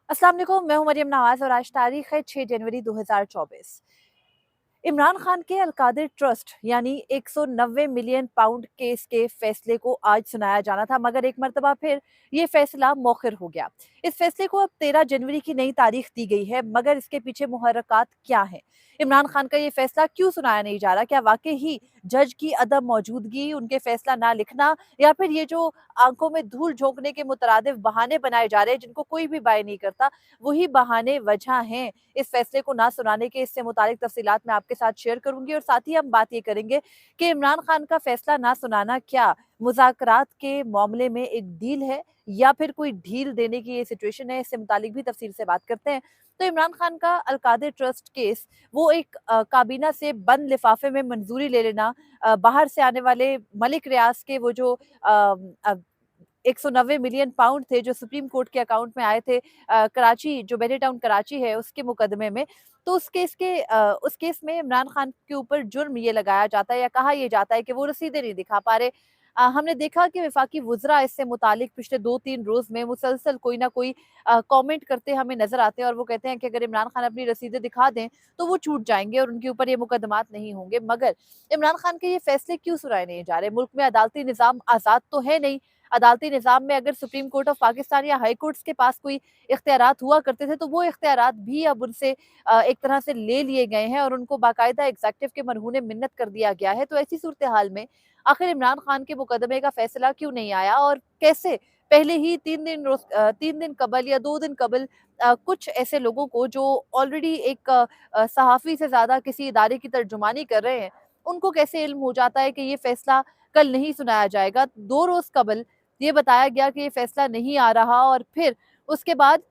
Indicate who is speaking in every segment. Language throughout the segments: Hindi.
Speaker 1: अस्सलाम वालेकुम, मैं हूं मरियम नवाज और आज तारीख है 6 जनवरी 2024। इमरान खान के अलकादिर ट्रस्ट यानी 190 मिलियन पाउंड केस के फैसले को आज सुनाया जाना था, मगर एक मरतबा फिर ये फैसला मौखिर हो गया। इस फैसले को अब 13 जनवरी की नई तारीख दी गई है, मगर इसके पीछे मुहर्रकात क्या है? इमरान खान का ये फैसला क्यों सुनाया नहीं जा रहा? क्या वाकई ही जज की अदम मौजूदगी, उनके फैसला ना लिखना, या फिर ये जो आंखों में धूल झोंकने के मुतरादिफ बहाने बनाए जा रहे हैं जिनको कोई भी बाय नहीं करता, वही बहाने वजह हैं इस फैसले को ना सुनाने के? इससे मुतालिक तफसीलात मैं आपके साथ शेयर करूंगी और साथ ही हम बात ये करेंगे कि इमरान खान का फैसला ना सुनाना क्या मुज़ाकरात के मामले में एक डील है या फिर कोई ढील देने की ये सिचुएशन है? इससे मुतालिक भी तफसील से बात करते हैं। तो इमरान खान का अलकादिर ट्रस्ट केस, वो एक काबीना से बंद लिफाफे में मंजूरी ले लेना, बाहर से आने वाले मलिक रियाज के वो जो 190 मिलियन पाउंड थे जो सुप्रीम कोर्ट के अकाउंट में आए थे कराची, जो बेरी टाउन कराची है उसके मुकदमे में। तो उस केस में इमरान खान के ऊपर जुर्म ये लगाया जाता है या कहा यह जाता है कि वो रसीदें नहीं दिखा पा रहे। हमने देखा कि वफाकी वुज़रा इससे मुतालिक पिछले 2-3 रोज में मुसलसल कोई ना कोई कमेंट करते हमें नजर आते हैं और वो कहते हैं कि अगर इमरान खान अपनी रसीदें दिखा दें तो वो छूट जाएंगे और उनके ऊपर ये मुकदमात नहीं होंगे। मगर इमरान खान के ये फैसले क्यों सुनाए नहीं जा रहे? मुल्क में अदालती निज़ाम आज़ाद तो है नहीं। अदालती निज़ाम में अगर सुप्रीम कोर्ट ऑफ पाकिस्तान या हाई कोर्ट्स के पास कोई इख्तियारात हुआ करते थे तो वो इख्तियारात भी अब उनसे एक तरह से ले लिए गए हैं और उनको बाकायदा एग्जेक्टिव के मरहूने मिन्नत कर दिया गया है। तो ऐसी सूरत हाल में आखिर इमरान खान के मुकदमे का फैसला क्यों नहीं आया और कैसे पहले ही 3 दिन कबल या 2 दिन कबल कुछ ऐसे लोगों को जो ऑलरेडी एक सहाफ़ी से ज़्यादा किसी इदारे की तर्जुमानी कर रहे हैं, उनको कैसे इल्म हो जाता है कि ये फैसला कल नहीं सुनाया जाएगा? 2 रोज़ कबल ये बताया गया कि ये फैसला नहीं आ रहा और फिर उसके बाद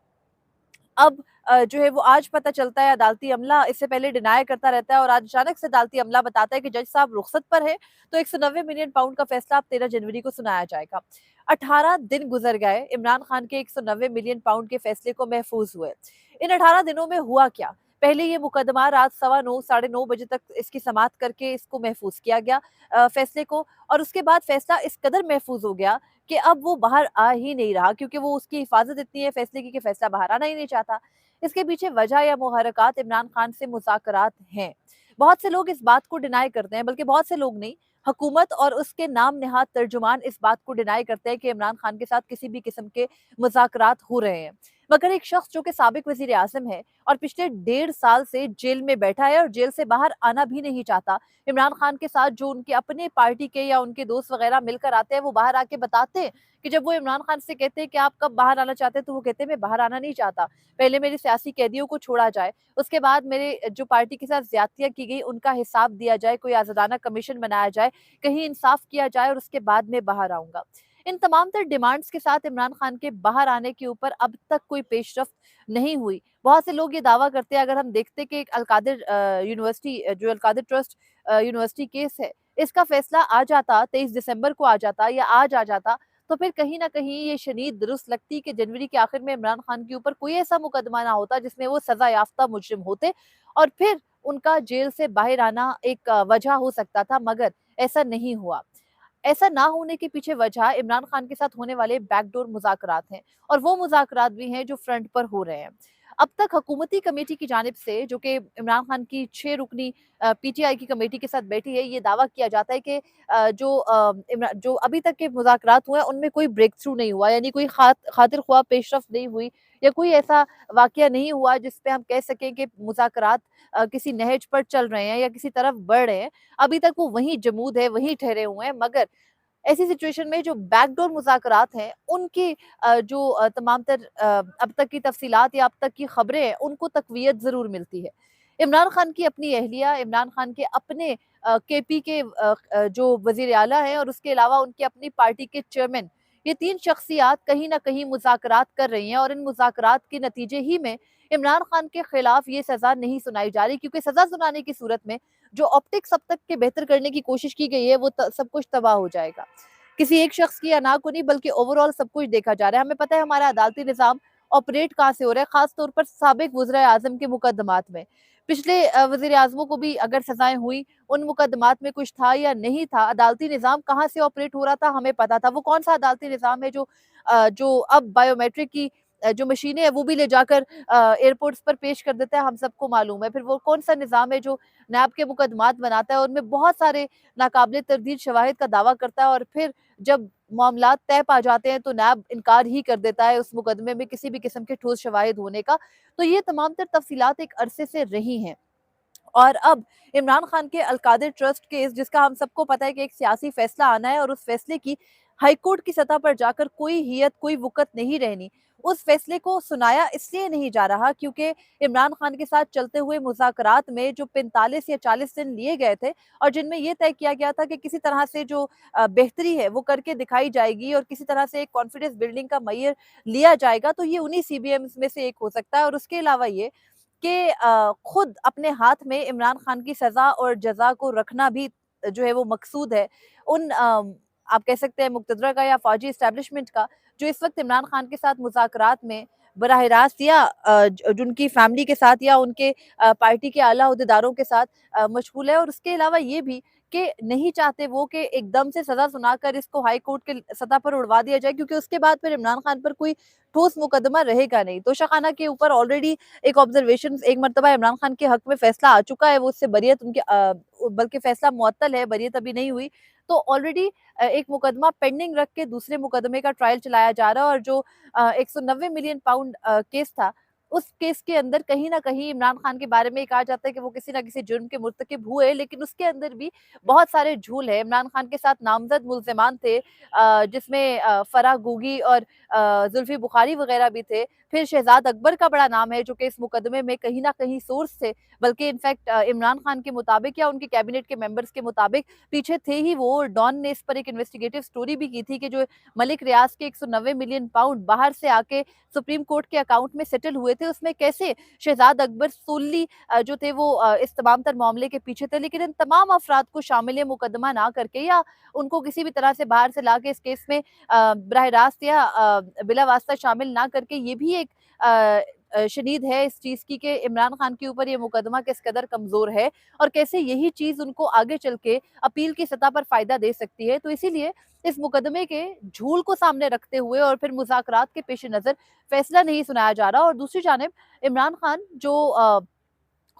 Speaker 1: अब जो है वो आज पता चलता है। अदालती अमला इससे पहले डिनाई करता रहता है और आज अचानक से अदालती अमला बताता है कि जज साहब रुखसत पर है, तो 190 मिलियन पाउंड का फैसला अब 13 जनवरी को सुनाया जाएगा। 18 दिन गुजर गए इमरान खान के 190 मिलियन पाउंड के फैसले को महफूज हुए। इन 18 दिनों में हुआ क्या? पहले ये मुकदमा रात 9:15 साढ़े 9 बजे तक इसकी समाअत करके इसको महफूज किया गया फैसले को, और उसके बाद फैसला इस कदर महफूज हो गया कि अब वो बाहर आ ही नहीं रहा, क्योंकि वो उसकी हिफाजत इतनी है फैसले की कि फैसला बाहर आना ही नहीं चाहता। इसके पीछे वजह या मुहर्रकात इमरान खान से मुज़ाकरात हैं। बहुत से लोग इस बात को डिनाई करते हैं, बल्कि बहुत से लोग नहीं, हुकूमत और उसके नाम नेहाद तर्जुमान इस बात को डिनाई करते हैं कि इमरान खान के साथ किसी भी किस्म के मुज़ाकरात हो रहे हैं। मगर एक शख्स जो कि साबिक वज़ीर आज़म है और पिछले 1.5 साल से जेल में बैठा है और जेल से बाहर आना भी नहीं चाहता, इमरान खान के साथ जो उनके अपने पार्टी के या उनके दोस्त वगैरह मिलकर आते हैं, वो बाहर आके बताते हैं कि जब वो इमरान खान से कहते हैं कि आप कब बाहर आना चाहते हैं, तो वो कहते हैं मैं बाहर आना नहीं चाहता। पहले मेरे सियासी कैदियों को छोड़ा जाए, उसके बाद मेरे जो पार्टी के साथ ज्यादतियां की गई उनका हिसाब दिया जाए, कोई आज़ादाना कमीशन बनाया जाए, कहीं इंसाफ किया जाए और उसके बाद मैं बाहर आऊंगा। इन तमाम तर डिमांड्स के साथ इमरान खान के बाहर आने के ऊपर अब तक कोई पेशरफ नहीं हुई। बहुत से लोग ये दावा करते हैं, अगर हम देखते कि एक अलकादिर यूनिवर्सिटी जो अलकादिर ट्रस्ट यूनिवर्सिटी केस है, इसका फैसला आ जाता 23 दिसंबर को आ जाता या आज आ जाता, तो फिर कहीं ना कहीं ये शनीद दुरुस्त लगती कि जनवरी के आखिर में इमरान खान के ऊपर कोई ऐसा मुकदमा ना होता जिसमें वो सजा याफ्ता मुजरिम होते और फिर उनका जेल से बाहर आना एक वजह हो सकता था। मगर ऐसा नहीं हुआ। ऐसा ना होने के पीछे वजह इमरान खान के साथ होने वाले बैकडोर मुज़ाकरात हैं, और वो मुज़ाकरात भी हैं जो फ्रंट पर हो रहे हैं। अब तक हुकूमती कमेटी की जानिब से, जो कि इमरान खान की 6 रुकनी पीटीआई की कमेटी के साथ बैठी है, ये दावा किया जाता है कि जो अभी तक के मुज़ाकरात हुए हैं उनमें कोई ब्रेक थ्रू नहीं हुआ, यानी कोई खातिर ख्वाह पेशरफ नहीं हुई या कोई ऐसा वाकया नहीं हुआ जिस पे हम कह सकें कि मुज़ाकरात किसी नहज पर चल रहे हैं या किसी तरफ बढ़ रहे हैं। अभी तक वो वहीं जमूद है, वहीं ठहरे हुए हैं। मगर ऐसी सिचुएशन में जो बैकडोर मुज़ाकरात हैं, उनकी जो तमाम तर अब तक की तफसीलात या अब तक की खबरें हैं, उनको तक़वियत ज़रूर मिलती है। इमरान खान की अपनी अहलिया, इमरान खान के अपने केपी के जो वज़ीर आला हैं और उसके अलावा उनकी अपनी पार्टी के चेयरमैन, ये 3 शख्सियात कहीं न कहीं मुज़ाकरात कर रही हैं और इन मुज़ाकरात के नतीजे ही में इमरान खान के खिलाफ ये सज़ा नहीं सुनाई जा रही, क्योंकि सज़ा सुनाने की सूरत में जो ऑप्टिक्स अब तक के बेहतर करने की कोशिश की गई है, वो सब कुछ तबाह हो जाएगा। किसी एक शख्स की अना को नहीं, बल्कि ओवरऑल सब कुछ देखा जा रहा है। हमें पता है हमारा अदालती निज़ाम ऑपरेट कहाँ से हो रहा है, खास तौर पर साबिक वज़ीर आज़म के मुकदमात में। पिछले वज़ीर आज़मों को भी अगर सजाएं हुई, उन मुकदमात में कुछ था या नहीं था, अदालती निज़ाम कहाँ से ऑपरेट हो रहा था, हमें पता था। वो कौन सा अदालती निज़ाम है जो अब बायोमेट्रिक की जो मशीनें हैं वो भी ले जाकर एयरपोर्ट्स पर पेश कर देता है, हम सबको मालूम है। फिर वो कौन-सा निज़ाम है जो नैब के मुकदमात बनाता है, उनमें बहुत सारे नाकाबिले तरदीद शवाहिद का दावा करता है और फिर जब मामलात तय पा जाते हैं तो नैब इनकार ही कर देता है उस मुकदमे में किसी भी किस्म के ठोस शवाहिद होने का। तो ये तमाम तर तफ़सीलात एक अरसे से रही हैं। और अब इमरान खान के अलकादिर ट्रस्ट केस, जिसका हम सबको पता है कि एक सियासी फैसला आना है और उस फैसले की हाईकोर्ट की सतह पर जाकर कोई हियत कोई वुकत नहीं रहनी। उस फैसले को सुनाया इसलिए नहीं जा रहा क्योंकि इमरान खान के साथ चलते हुए मुज़ाकरात में जो 45 या 40 दिन लिए गए थे और जिनमें यह तय किया गया था कि किसी तरह से जो बेहतरी है वो करके दिखाई जाएगी और किसी तरह से एक कॉन्फिडेंस बिल्डिंग का मैयर लिया जाएगा, तो ये उन्हीं सीबीएम्स में से एक हो सकता है। और उसके अलावा ये कि खुद अपने हाथ में इमरान खान की सज़ा और जज़ा को रखना भी जो है वो मकसूद है। उन आप कह सकते हैं मुक़तदरा का या फ़ौजी एस्टेब्लिशमेंट का, जो इस वक़्त इमरान खान के साथ मुज़ाकरात में बराह रास्त या जो उनकी फ़ैमिली के साथ या उनके पार्टी के आला ओहदेदारों के साथ मशगूल है। और उसके अलावा ये भी कि नहीं चाहते वो कि एकदम से सज़ा सुनाकर इसको हाई कोर्ट के सतह पर उड़वा दिया जाए, क्योंकि उसके बाद फिर इमरान खान पर कोई ठोस मुकदमा रहेगा नहीं। तोशाखाना के ऊपर ऑलरेडी एक ऑब्जर्वेशन एक मर्तबा इमरान खान के हक में फैसला आ चुका है, वो उससे बरियत उनकी बल्कि फैसला मुअत्तल है, बरियत अभी नहीं हुई। तो ऑलरेडी एक मुकदमा पेंडिंग रख के दूसरे मुकदमे का ट्रायल चलाया जा रहा है और जो 190 मिलियन पाउंड केस था, उस केस के अंदर कहीं न कहीं इमरान खान के बारे में ये कहा जाता है कि वो किसी न किसी जुर्म के मुर्तकिब हुए, लेकिन उसके अंदर भी बहुत सारे झूल हैं। इमरान खान के साथ नामज़द मुल्ज़िमान थे, जिसमें फराह गूगी और जुल्फ़ी बुखारी वगैरह भी थे। फिर शहज़ाद अकबर का बड़ा नाम है जो कि इस मुकदमे में कहीं न कहीं सोर्स थे, बल्कि इनफैक्ट इमरान खान के मुताबिक या उनके कैबिनेट के मेंबर्स के मुताबिक पीछे थे ही वो। डॉन ने इस पर एक इन्वेस्टिगेटिव स्टोरी भी की थी कि जो मलिक रियाज के 190 मिलियन पाउंड बाहर से आके सुप्रीम कोर्ट के अकाउंट में सेटल हुए थे, उसमें कैसे शहज़ाद अकबर सोली जो थे वो इस तमाम तर मामले के पीछे थे। लेकिन इन तमाम अफराद को शामिल मुकदमा ना करके या उनको किसी भी तरह से बाहर से ला के इस केस में बराह रास्त या बिला वास्ता शामिल ना करके ये भी एक शनीद है इस चीज़ की कि इमरान खान के ऊपर ये मुकदमा किस कदर कमज़ोर है और कैसे यही चीज़ उनको आगे चल के अपील की सतह पर फ़ायदा दे सकती है। तो इसीलिए इस मुकदमे के झूल को सामने रखते हुए और फिर मुज़ाकरात के पेश नज़र फैसला नहीं सुनाया जा रहा। और दूसरी जानिब इमरान खान जो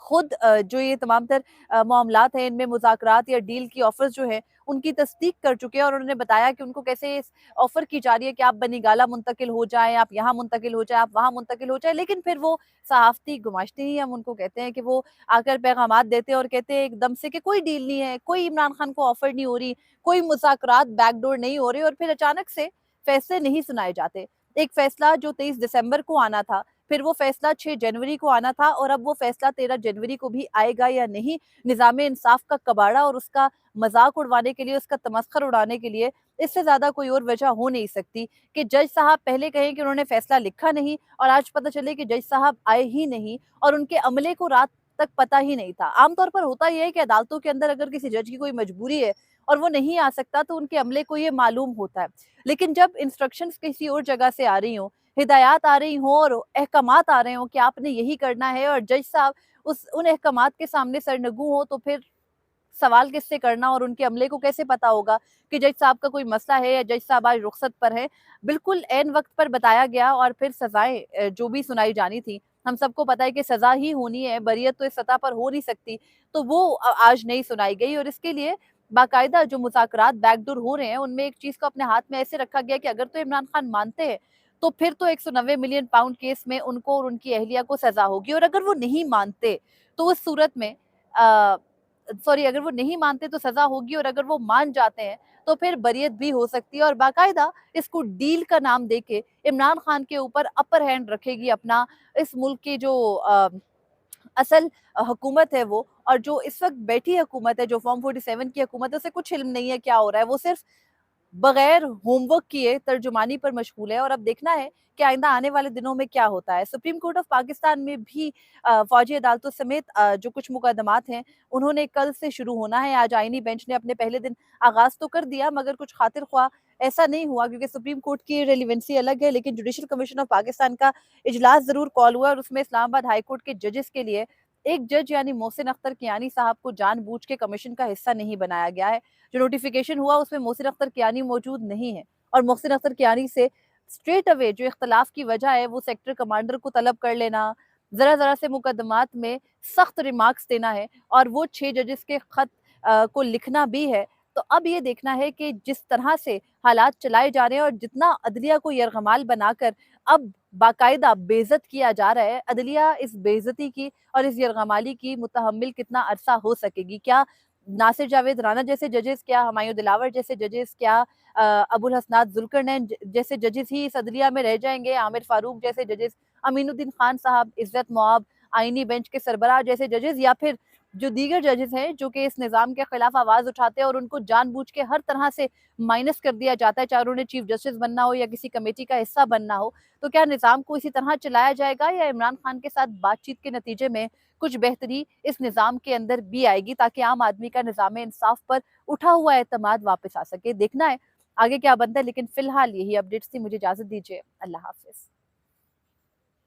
Speaker 1: खुद जो ये तमाम तर मामलात हैं, इनमें मुज़ाकरात या डील की ऑफ़र्स जो हैं, उनकी तस्दीक कर चुके हैं और उन्होंने बताया कि उनको कैसे इस ऑफ़र की जा रही है कि आप बनीगाला मुंतकिल हो जाएँ, आप यहाँ मुंतकिल हो जाएँ, आप वहाँ मुंतकिल हो जाएँ। लेकिन फिर वो सहाफ़ती गुमाश्ते ही हम उनको कहते हैं कि वो आकर पैगामात देते हैं और कहते हैं एकदम से कि कोई डील नहीं है, कोई इमरान खान को ऑफ़र नहीं हो रही, कोई मुज़ाकरात बैकडोर नहीं हो रहे और फिर अचानक से फ़ैसले नहीं सुनाए जाते। एक फ़ैसला जो 23 दिसंबर को आना था, फिर वो फैसला 6 जनवरी को आना था और अब वो फैसला 13 जनवरी को भी आएगा या नहीं, निज़ाम इंसाफ का कबाड़ा और उसका मज़ाक उड़वाने के लिए, उसका तमस्खर उड़ाने के लिए इससे ज़्यादा कोई और वजह हो नहीं सकती कि जज साहब पहले कहें कि उन्होंने फैसला लिखा नहीं और आज पता चले कि जज साहब आए ही नहीं और उनके अमले को रात तक पता ही नहीं था। आमतौर पर होता ये है कि अदालतों के अंदर अगर किसी जज की कोई मजबूरी है और वो नहीं आ सकता तो उनके अमले को ये मालूम होता है। लेकिन जब इंस्ट्रक्शंस किसी और जगह से आ रही हों, हिदायत आ रही हों और अहकामात आ रहे हों कि आपने यही करना है और जज साहब उन अहकामात के सामने सरनगू हों, तो फिर सवाल किससे करना और उनके अमले को कैसे पता होगा कि जज साहब का कोई मसला है या जज साहब आज रुखसत पर हैं। बिल्कुल ऐन वक़्त पर बताया गया और फिर सज़ाएँ जो भी सुनाई जानी थी, हम सबको पता है कि सज़ा ही होनी है, बरियत तो इस सतह पर हो नहीं सकती, तो वो आज नहीं सुनाई गई और इसके लिए बाकायदा जो मुज़ाकरात बैकडोर हो रहे हैं, उनमें एक चीज़ को अपने हाथ में ऐसे रखा गया कि अगर तो इमरान खान मानते हैं, तो फिर तो 190 मिलियन पाउंड केस में उनको और उनकी अहलिया को सज़ा होगी और अगर वो नहीं मानते, तो उस सूरत में अ, सॉरी अगर वो नहीं मानते तो सज़ा होगी और अगर वो मान जाते हैं, तो फिर बरियत भी हो सकती है और बाकायदा इसको डील का नाम देके इमरान खान के ऊपर अपर हैंड रखेगी अपना इस मुल्क की जो असल हुकूमत है वो और जो इस वक़्त बैठी हुकूमत है, जो फॉर्म 47 की हुकूमत है, उसे कुछ इल्म नहीं है क्या हो रहा है। वो सिर्फ़ बगैर होमवर्क किए तर्जुमानी पर मशगूल है और अब देखना है कि आइंदा आने वाले दिनों में क्या होता है। सुप्रीम कोर्ट ऑफ पाकिस्तान में भी फ़ौजी अदालतों समेत जो कुछ मुकदमात हैं, उन्होंने कल से शुरू होना है। आज आईनी बेंच ने अपने पहले दिन आगाज़ तो कर दिया मगर कुछ खातिर ख्वाह ऐसा नहीं हुआ क्योंकि सुप्रीम कोर्ट की रेलेवेंसी अलग है, लेकिन जुडिशल कमीशन ऑफ पाकिस्तान का इजलास ज़रूर कॉल हुआ और उसमें इस्लामाबाद हाई कोर्ट के जजेस के लिए एक जज यानी मोहसिन अख्तर कियानी साहब को जानबूझ के कमीशन का हिस्सा नहीं बनाया गया है। जो नोटिफिकेशन हुआ उसमें मोहसिन अख्तर कियानी मौजूद नहीं है और मोहसिन अख्तर कियानी से स्ट्रेट अवे जो इख्तलाफ की वजह है वो सेक्टर कमांडर को तलब कर लेना, ज़रा-ज़रा से मुकदमात में सख्त रिमार्क्स देना है और वो 6 जजेस के खत को लिखना भी है। तो अब ये देखना है कि जिस तरह से हालात चलाए जा रहे हैं और जितना अदलिया को यरगमाल बनाकर अब बाकायदा बेइज्जत किया जा रहा है, अदलिया इस बेइज्जती की और इस यरगमाली की मुतहम्मिल कितना अरसा हो सकेगी? क्या नासिर जावेद राना जैसे जजेस, क्या हुमायूं दिलावर जैसे जजेस, क्या अबुल हसनात जुल्करनैन जैसे जजेस ही इस अदलिया में रह जाएंगे, आमिर फारूक जैसे जजेस, अमीनुद्दीन खान साहब, इज्जत मोआब, आईनी बेंच के सरबराह जैसे जजेस, या फिर जो दीगर जजेस हैं जो कि इस निज़ाम के खिलाफ आवाज़ उठाते हैं और उनको जानबूझ के हर तरह से माइनस कर दिया जाता है, चाहे उन्हें चीफ जस्टिस बनना हो या किसी कमेटी का हिस्सा बनना हो। तो क्या निज़ाम को इसी तरह चलाया जाएगा या इमरान खान के साथ बातचीत के नतीजे में कुछ बेहतरी इस निज़ाम के अंदर भी आएगी ताकि आम आदमी का निज़ाम इंसाफ पर उठा हुआ एतमाद वापस आ सके? देखना है आगे क्या बनता है, लेकिन फ़िलहाल यही अपडेट्स थी। मुझे इजाज़त दीजिए। अल्लाह हाफ़िज़।